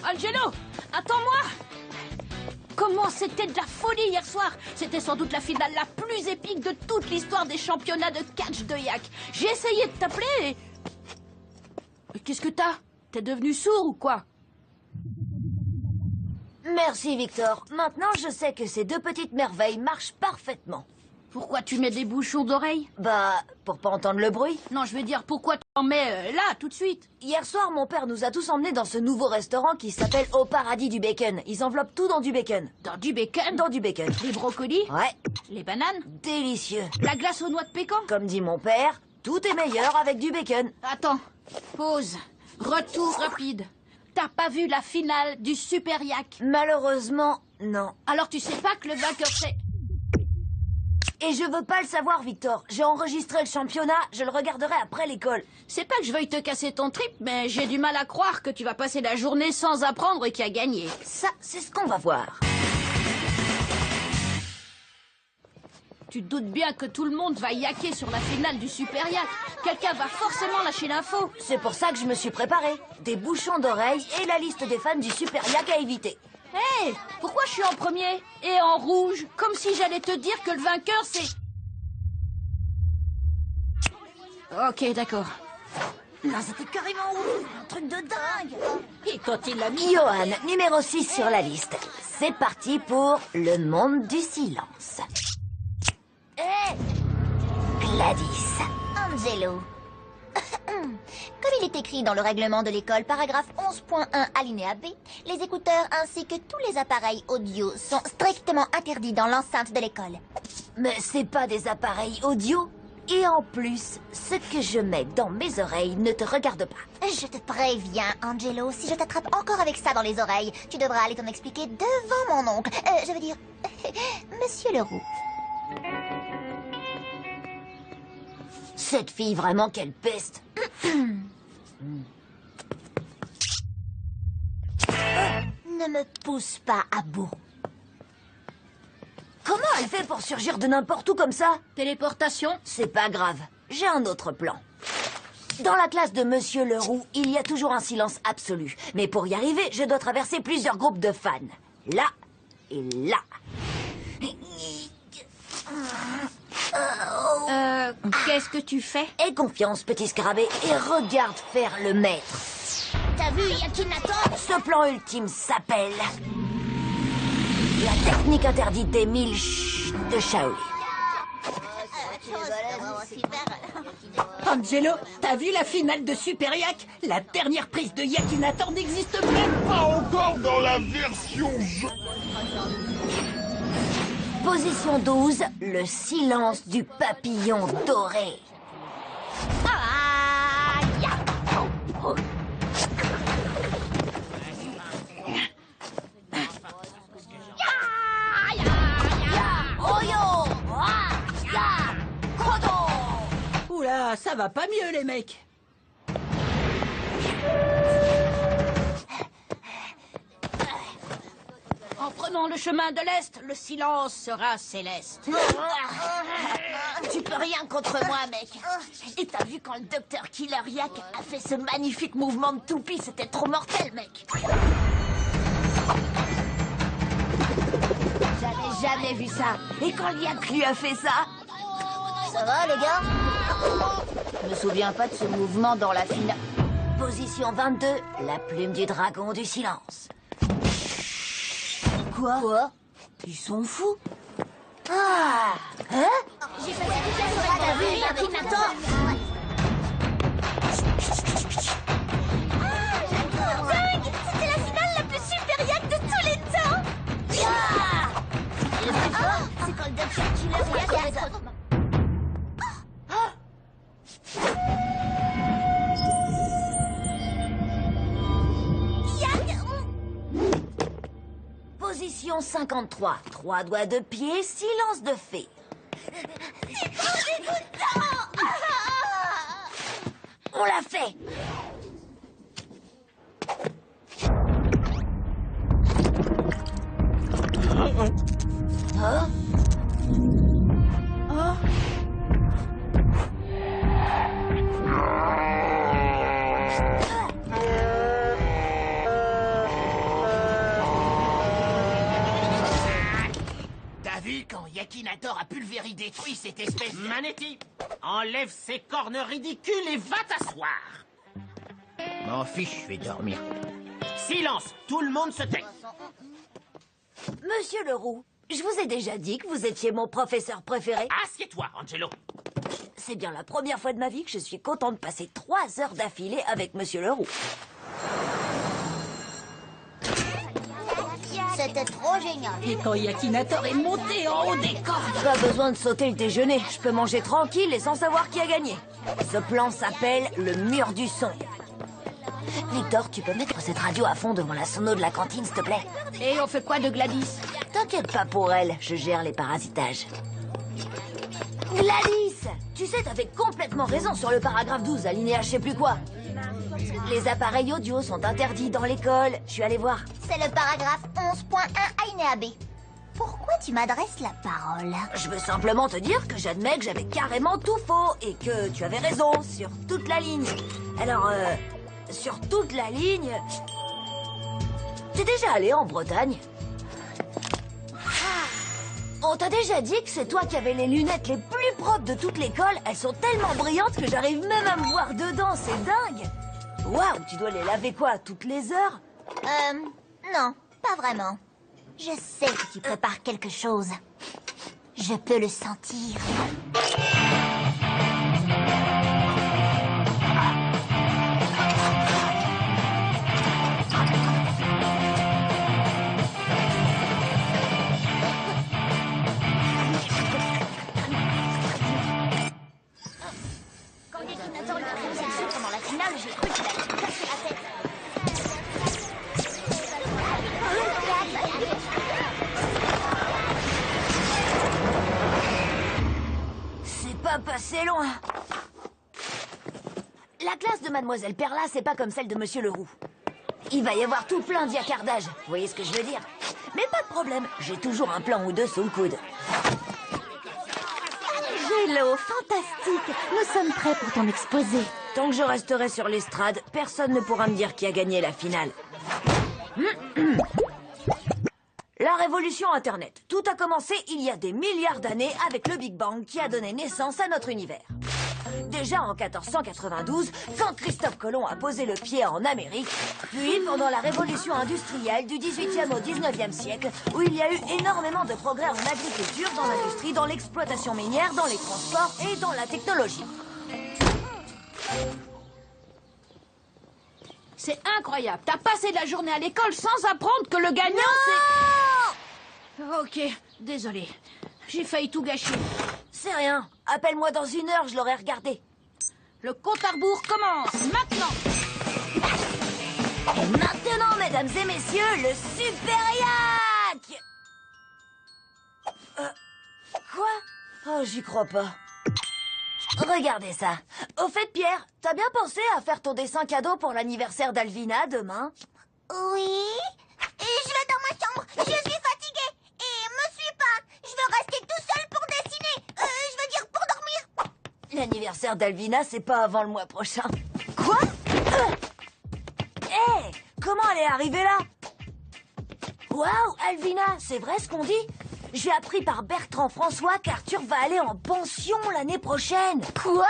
Angelo, attends-moi! Comment c'était de la folie hier soir! C'était sans doute la finale la plus épique de toute l'histoire des championnats de catch de yak. J'ai essayé de t'appeler et... Qu'est-ce que t'as? T'es devenu sourd ou quoi? Merci, Victor. Maintenant, je sais que ces deux petites merveilles marchent parfaitement. Pourquoi tu mets des bouchons d'oreilles? Bah, pour pas entendre le bruit. Non, je veux dire, pourquoi tu en mets là, tout de suite? Hier soir, mon père nous a tous emmenés dans ce nouveau restaurant qui s'appelle Au Paradis du Bacon. Ils enveloppent tout dans du bacon. Dans du bacon? Dans du bacon. Les brocolis? Ouais. Les bananes? Délicieux. La glace aux noix de pécan? Comme dit mon père, tout est meilleur avec du bacon. Attends, pause. Retour rapide. T'as pas vu la finale du Super Yak? Malheureusement, non. Alors tu sais pas que le vainqueur c'est... Et je veux pas le savoir, Victor. J'ai enregistré le championnat, je le regarderai après l'école. C'est pas que je veuille te casser ton trip, mais j'ai du mal à croire que tu vas passer la journée sans apprendre et qui a gagné. Ça, c'est ce qu'on va voir. Tu te doutes bien que tout le monde va yacker sur la finale du Super Yak. Quelqu'un va forcément lâcher l'info. C'est pour ça que je me suis préparé. Des bouchons d'oreilles et la liste des fans du Super Yak à éviter. Hé, pourquoi je suis en premier? Et en rouge? Comme si j'allais te dire que le vainqueur, c'est... Ok, d'accord. Non, c'était carrément ouf. Un truc de dingue. Et quand il l'a mis... Johan, numéro 6 sur la liste. C'est parti pour le monde du silence. Hé Gladys. Angelo. Comme il est écrit dans le règlement de l'école, paragraphe 11.1 alinéa B, les écouteurs ainsi que tous les appareils audio sont strictement interdits dans l'enceinte de l'école. Mais c'est pas des appareils audio. Et en plus, ce que je mets dans mes oreilles ne te regarde pas. Je te préviens, Angelo, si je t'attrape encore avec ça dans les oreilles, tu devras aller t'en expliquer devant mon oncle. Je veux dire, Monsieur Leroux. Cette fille, vraiment, quelle peste. Ne me pousse pas à bout. Comment elle fait pour surgir de n'importe où comme ça? Téléportation? C'est pas grave, j'ai un autre plan. Dans la classe de Monsieur Leroux, il y a toujours un silence absolu. Mais pour y arriver, je dois traverser plusieurs groupes de fans. Là et là. Qu'est-ce que tu fais? Aie confiance, petit scarabée, et regarde faire le maître. T'as vu Yakinator? Ce plan ultime s'appelle... la technique interdite des 1000 de Shaolin. Angelo, t'as vu la finale de Super Yak? La dernière prise de Yakinator n'existe même pas. Pas encore dans la version jeu. Position 12, le silence du papillon doré. Oula, ça va pas mieux les mecs. En prenant le chemin de l'Est, le silence sera céleste. Tu peux rien contre moi, mec. Et t'as vu quand le docteur Killer Yak a fait ce magnifique mouvement de toupie? C'était trop mortel, mec. J'avais jamais vu ça. Et quand Yak lui a fait ça... Ça va, les gars? Je me souviens pas de ce mouvement dans la finale. Position 22, la plume du dragon du silence. Quoi? Ils sont fous. Ah! Hein? J'ai passé toute la soirée à vue avec Yakinator. Dingue! C'était la finale la plus super yak de tous les temps! Et le plus fort, c'est quand le docteur Killer Yak avait trop... Position 53, 3 doigts de pied, silence de fée. C'est trop dégoûtant! On l'a fait. Hein? Akinator a pulvérisé détruit cette espèce de... Manetti, enlève ces cornes ridicules et va t'asseoir. M'en fiche, je vais dormir. Silence, tout le monde se tait. Monsieur Leroux, je vous ai déjà dit que vous étiez mon professeur préféré. Assieds-toi, Angelo. C'est bien la première fois de ma vie que je suis content de passer 3 heures d'affilée avec Monsieur Leroux. C'était trop génial. Et quand Yakinator est monté en haut des cordes. Pas besoin de sauter le déjeuner. Je peux manger tranquille et sans savoir qui a gagné. Ce plan s'appelle le mur du son. Victor, tu peux mettre cette radio à fond devant la sono de la cantine, s'il te plaît? Et on fait quoi de Gladys? T'inquiète pas pour elle, je gère les parasitages. Gladys! Tu sais, t'avais complètement raison sur le paragraphe 12, alinéa je sais plus quoi. Les appareils audio sont interdits dans l'école. Je suis allée voir. C'est le paragraphe 11.1 alinéa B. Pourquoi tu m'adresses la parole? Je veux simplement te dire que j'admets que j'avais carrément tout faux et que tu avais raison sur toute la ligne. Alors, sur toute la ligne... T'es déjà allé en Bretagne? On t'a déjà dit que c'est toi qui avais les lunettes les plus propres de toute l'école. Elles sont tellement brillantes que j'arrive même à me voir dedans, c'est dingue. Waouh, tu dois les laver quoi, toutes les heures? Non, pas vraiment. Je sais que tu prépares quelque chose. Je peux le sentir. Quand Yakinator est arrivé pendant la finale, j'ai cru qu'il allait me casser la tête. C'est pas passé loin. La classe de Mademoiselle Perla, c'est pas comme celle de Monsieur Leroux. Il va y avoir tout plein d'yacardages, vous voyez ce que je veux dire? Mais pas de problème, j'ai toujours un plan ou deux sous le coude. Hello, fantastique. Nous sommes prêts pour ton exposé. Tant que je resterai sur l'estrade, personne ne pourra me dire qui a gagné la finale. La révolution Internet. Tout a commencé il y a des milliards d'années avec le Big Bang qui a donné naissance à notre univers. Déjà en 1492, quand Christophe Colomb a posé le pied en Amérique, puis pendant la révolution industrielle du 18e au 19e siècle, où il y a eu énormément de progrès en agriculture, dans l'industrie, dans l'exploitation minière, dans les transports et dans la technologie. C'est incroyable. T'as passé la journée à l'école sans apprendre que le gagnant, c'est... Ok, désolé. J'ai failli tout gâcher. C'est rien. Appelle-moi dans 1 heure, je l'aurai regardé. Le compte à rebours commence maintenant. Et maintenant, mesdames et messieurs, le Super Yak! Quoi? Oh, j'y crois pas. Regardez ça. Au fait, Pierre, t'as bien pensé à faire ton dessin cadeau pour l'anniversaire d'Alvina demain? Oui. Et je vais dans ma chambre. Je suis fatiguée. Et me suis pas. Je veux rester tout seul pour dessiner. Je veux dire pour dormir. L'anniversaire d'Alvina, c'est pas avant le mois prochain. Quoi? Hé! Comment elle est arrivée là? Waouh, Alvina, c'est vrai ce qu'on dit? J'ai appris par Bertrand François qu'Arthur va aller en pension l'année prochaine. Quoi?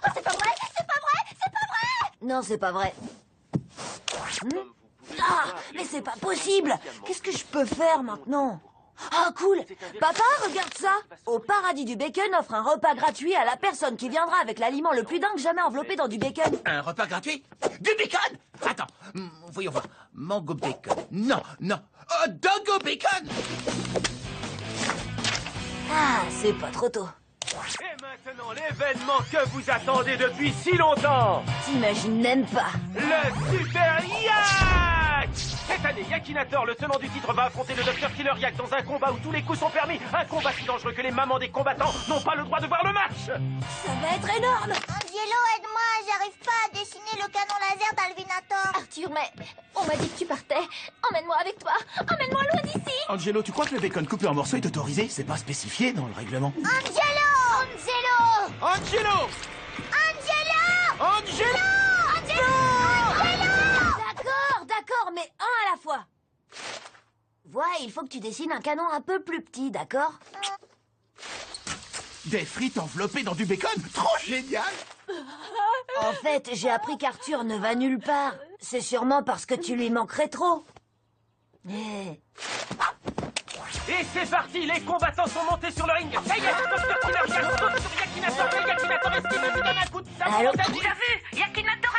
Oh, c'est pas vrai. C'est pas vrai. C'est pas vrai. Non, c'est pas vrai. Ah, mais c'est pas possible. Qu'est-ce que je peux faire maintenant? Ah, cool. Papa, regarde ça. Au paradis du bacon offre un repas gratuit à la personne qui viendra avec l'aliment le plus dingue jamais enveloppé dans du bacon. Un repas gratuit? Du bacon? Attends, voyons voir. Mango bacon. Non, non. Dogo bacon! Ah, c'est pas trop tôt. Et maintenant, l'événement que vous attendez depuis si longtemps, T'imagines même pas. le Super Yak! Cette année, Yakinator, le tenant du titre, va affronter le Dr Killer Yak dans un combat où tous les coups sont permis. Un combat si dangereux que les mamans des combattants n'ont pas le droit de voir le match. Ça va être énorme. Angelo, aide-moi. J'arrive pas à dessiner le canon laser d'Alvinator. Arthur, mais on m'a dit que tu partais. Emmène-moi avec toi. Emmène-moi loin d'ici. Angelo, tu crois que le bacon coupé en morceaux est autorisé? C'est pas spécifié dans le règlement. Angelo! Angelo! Angelo! Angelo! Angelo! D'accord, mais un à la fois. Vois, il faut que tu dessines un canon un peu plus petit, d'accord? Des frites enveloppées dans du bacon? Trop génial! En fait, j'ai appris qu'Arthur ne va nulle part. C'est sûrement parce que tu lui manquerais trop. Eh. Et c'est parti, les combattants sont montés sur le ring. Ça y est, Dr. Killer Yak saute sur Yakinator. Et Yakinator esquive et lui donne un coup de sabot. Allô? Tu l'as vu? Yakinator